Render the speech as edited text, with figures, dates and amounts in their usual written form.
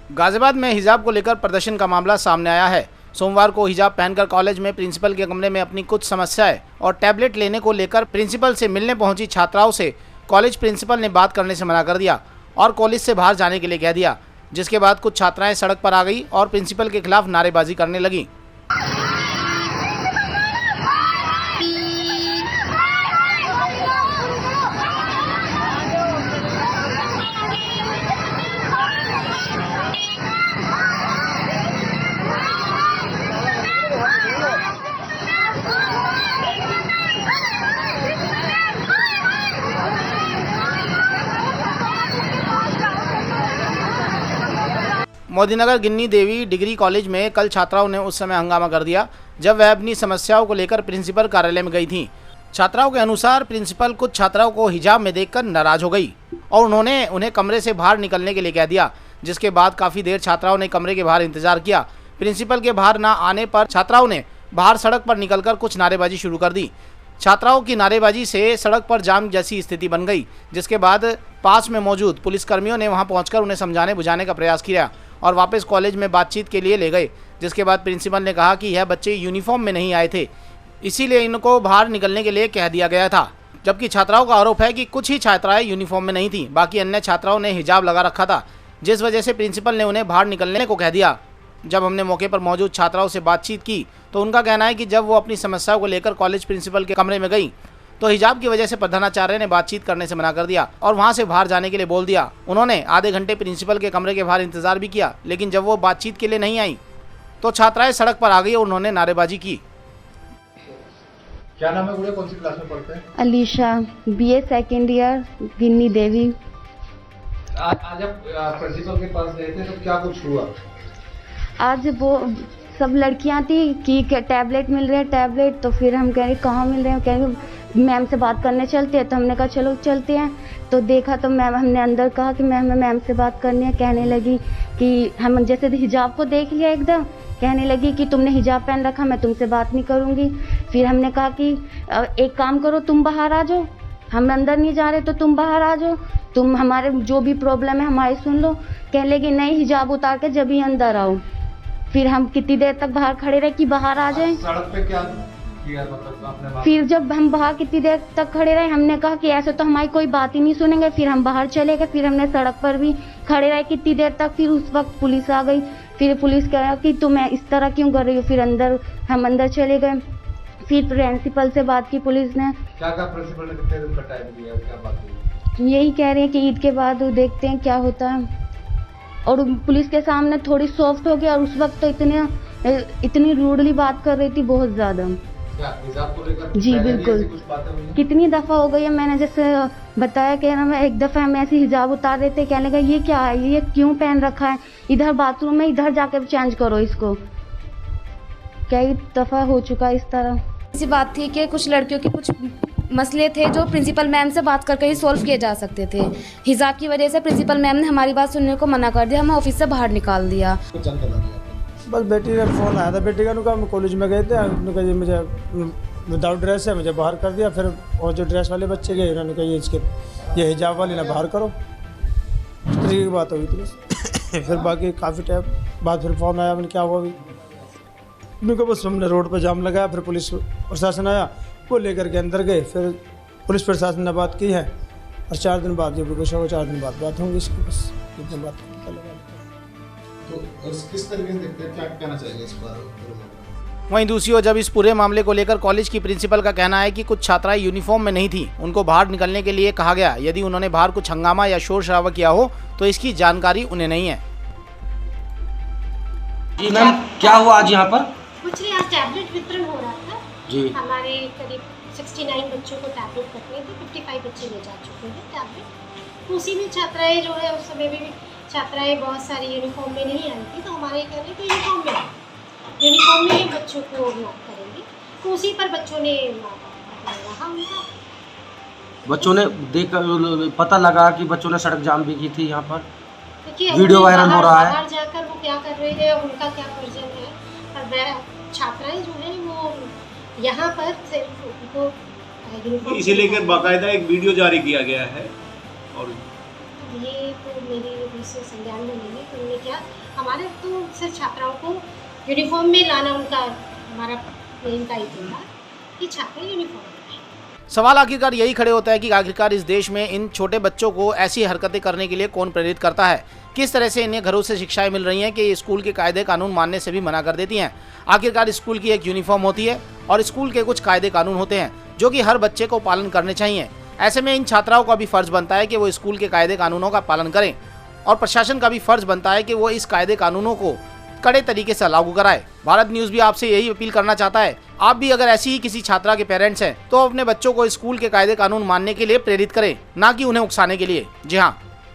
गाजियाबाद में हिजाब को लेकर प्रदर्शन का मामला सामने आया है। सोमवार को हिजाब पहनकर कॉलेज में प्रिंसिपल के कमरे में अपनी कुछ समस्याएं और टैबलेट लेने को लेकर प्रिंसिपल से मिलने पहुंची छात्राओं से कॉलेज प्रिंसिपल ने बात करने से मना कर दिया और कॉलेज से बाहर जाने के लिए कह दिया, जिसके बाद कुछ छात्राएं सड़क पर आ गई और प्रिंसिपल के खिलाफ नारेबाजी करने लगी। मोदीनगर गिन्नी देवी डिग्री कॉलेज में कल छात्राओं ने उस समय हंगामा कर दिया जब वह अपनी समस्याओं को लेकर प्रिंसिपल कार्यालय में गई थीं। छात्राओं के अनुसार प्रिंसिपल कुछ छात्राओं को हिजाब में देखकर नाराज हो गई और उन्होंने उन्हें कमरे से बाहर निकलने के लिए कह दिया, जिसके बाद काफ़ी देर छात्राओं ने कमरे के बाहर इंतजार किया। प्रिंसिपल के बाहर ना आने पर छात्राओं ने बाहर सड़क पर निकलकर कुछ नारेबाजी शुरू कर दी। छात्राओं की नारेबाजी से सड़क पर जाम जैसी स्थिति बन गई, जिसके बाद पास में मौजूद पुलिसकर्मियों ने वहां पहुंचकर उन्हें समझाने बुझाने का प्रयास किया और वापस कॉलेज में बातचीत के लिए ले गए। जिसके बाद प्रिंसिपल ने कहा कि यह बच्चे यूनिफॉर्म में नहीं आए थे, इसीलिए इनको बाहर निकलने के लिए कह दिया गया था। जबकि छात्राओं का आरोप है कि कुछ ही छात्राएं यूनिफॉर्म में नहीं थीं, बाकी अन्य छात्राओं ने हिजाब लगा रखा था, जिस वजह से प्रिंसिपल ने उन्हें बाहर निकलने को कह दिया। जब हमने मौके पर मौजूद छात्राओं से बातचीत की तो उनका कहना है कि जब वो अपनी समस्याओं को लेकर कॉलेज प्रिंसिपल के कमरे में गई तो हिजाब की वजह से प्रधानाचार्य ने बातचीत करने से मना कर दिया और वहां से बाहर जाने के लिए बोल दिया। उन्होंने आधे घंटे प्रिंसिपल के कमरे के बाहर इंतजार भी किया, लेकिन जब वो बातचीत के लिए नहीं आई तो छात्राएं सड़क पर आ गई और उन्होंने नारेबाजी की। क्या नाम है गुड़िया, कौन सी क्लास में पढ़ते हैं? अलीशा, BA सेकेंड ईयर, गिन्नी देवी। आज आप प्रिंसिपल के पास गए थे तो क्या कुछ हुआ? आज वो सब लड़कियां थी कि टैबलेट मिल रहे हैं टैबलेट, तो फिर हम कह रहे कहाँ मिल रहे हैं, कह रहे मैम से बात करने चलते हैं। तो हमने कहा चलो चलते हैं। तो देखा तो मैम, हमने अंदर कहा कि मैम से बात करनी है। कहने लगी कि हम जैसे हिजाब को देख लिया एकदम, कहने लगी कि तुमने हिजाब पहन रखा, मैं तुमसे बात नहीं करूँगी। फिर हमने कहा कि एक काम करो, तुम बाहर आ जाओ, हम अंदर नहीं जा रहे तो तुम बाहर आ जाओ, तुम हमारे जो भी प्रॉब्लम है हमारी सुन लो। कहने लगी नहीं, हिजाब उतार के जब ही अंदर आओ। फिर हम कितनी देर तक बाहर खड़े रहे कि बाहर आ जाएं। सड़क पे क्या किया, मतलब आपने बात? फिर जब हम बाहर कितनी देर तक खड़े रहे, हमने कहा कि ऐसे तो हमारी कोई बात ही नहीं सुनेंगे। फिर हम बाहर चले गए, फिर हमने सड़क पर भी खड़े रहे कितनी देर तक। फिर उस वक्त पुलिस आ गई। फिर पुलिस कहा कि तुम इस तरह क्यों कर रही हो। फिर हम अंदर चले गए। फिर प्रिंसिपल से बात की पुलिस ने। क्या कहा प्रिंसिपल ने, कितने दिन का टाइम दिया, क्या बात हुई? यही कह रहे हैं कि ईद के बाद देखते हैं क्या होता है। और पुलिस के सामने थोड़ी सॉफ्ट हो गया और उस वक्त तो इतनी रूडली बात कर रही थी, बहुत ज़्यादा। हिजाब को लेकर जी बिल्कुल, कुछ बातें हुई? कितनी कितनी दफ़ा हो गई है, मैंने जैसे बताया कि ना, एक दफ़ा हम ऐसे हिजाब उतार रहे थे, कहने लगा ये क्या है, ये क्यों पहन रखा है, इधर बाथरूम में, इधर जाकर चेंज करो इसको। कई दफ़ा हो चुका है इस तरह। ऐसी बात थी कि कुछ लड़कियों के कुछ मसले थे जो प्रिंसिपल मैम से बात करके ही सॉल्व किए जा सकते थे। हिजाब की वजह से प्रिंसिपल मैम ने हमारी बात सुनने को मना कर दिया, हमें ऑफिस से बाहर निकाल दिया। बस बेटी का फ़ोन आया था, बेटी का कहा हम कॉलेज में गए थे, उन्होंने कहा ये मुझे विदाउट ड्रेस है, मुझे बाहर कर दिया। फिर और जो ड्रेस वाले बच्चे गए उन्होंने कहा ये हिजाब वाली ना बाहर करो। इस तरीके की बात हुई थी बस। फिर बाकी काफ़ी टाइम बाद फिर फ़ोन आया, मैंने क्या हुआ अभी, उन्होंने कहा बस हमने रोड पर जाम लगाया। फिर पुलिस प्रशासन आया, वो लेकर के अंदर गए। फिर पुलिस प्रशासन ने बात की है और 4 दिन बाद जो भी कुछ होगा 4 दिन बाद बात होंगी इसकी, बस इतनी बात तो किस तरीके से देखते हैं, क्या कहना चाहिए इस पर? वहीं दूसरी ओर जब इस पूरे मामले को लेकर कॉलेज की प्रिंसिपल का कहना है कि कुछ छात्राएं यूनिफॉर्म में नहीं थी, उनको बाहर निकलने के लिए कहा गया। यदि उन्होंने बाहर कुछ हंगामा या शोर शराबा किया हो तो इसकी जानकारी उन्हें नहीं है। जी मैम, क्या हुआ आज यहाँ पर? कुछ नहीं, आज टैबलेट वितरण हो रहा था जी। हमारे करीब 69 बच्चों को टैबलेट रखने थे, 55 बच्चे ले जा चुके हैं टैबलेट। उसी में छात्राएं जो है, उस समय भी छात्राएं बहुत सारी यूनिफॉर्म में नहीं आई थी, तो हमारे कहने तो यूनिफॉर्म में बच्चों को लॉक करेंगे। तो उसी पर बच्चों ने रहा उनका। बच्चों ने देख पता लगा कि बच्चों ने सड़क जाम भी की थी यहाँ पर, देखिए वीडियो वायरल हो रहा है। बाहर जाकर वो क्या कर रहे हैं, उनका क्या वर्जन है। और छात्राएं जो है वो यहाँ पर सिर्फ उनको इसे लेकर बाकायदा एक वीडियो जारी किया गया है और ये तो मेरी दूसरे संज्ञान में नहीं है कि उन्होंने क्या, हमारे तो सिर्फ छात्राओं को यूनिफॉर्म में लाना उनका हमारा मेन दायित्व था कि छात्र यूनिफॉर्म में आए। सवाल आखिरकार यही खड़े होता है कि आखिरकार इस देश में इन छोटे बच्चों को ऐसी हरकतें करने के लिए कौन प्रेरित करता है। किस तरह से इन्हें घरों से शिक्षाएं मिल रही हैं कि स्कूल के कायदे कानून मानने से भी मना कर देती हैं। आखिरकार स्कूल की एक यूनिफॉर्म होती है और स्कूल के कुछ कायदे कानून होते हैं जो कि हर बच्चे को पालन करने चाहिए। ऐसे में इन छात्राओं का भी फर्ज बनता है कि वो स्कूल के कायदे कानूनों का पालन करें और प्रशासन का भी फर्ज बनता है कि वो इस कायदे कानूनों को कड़े तरीके से लागू कराए। भारत न्यूज़ भी आपसे यही अपील करना चाहता है, आप भी अगर ऐसी ही किसी छात्रा के पेरेंट्स हैं तो अपने बच्चों को स्कूल के कायदे कानून मानने के लिए प्रेरित करें, ना कि उन्हें उकसाने के लिए। जी हाँ,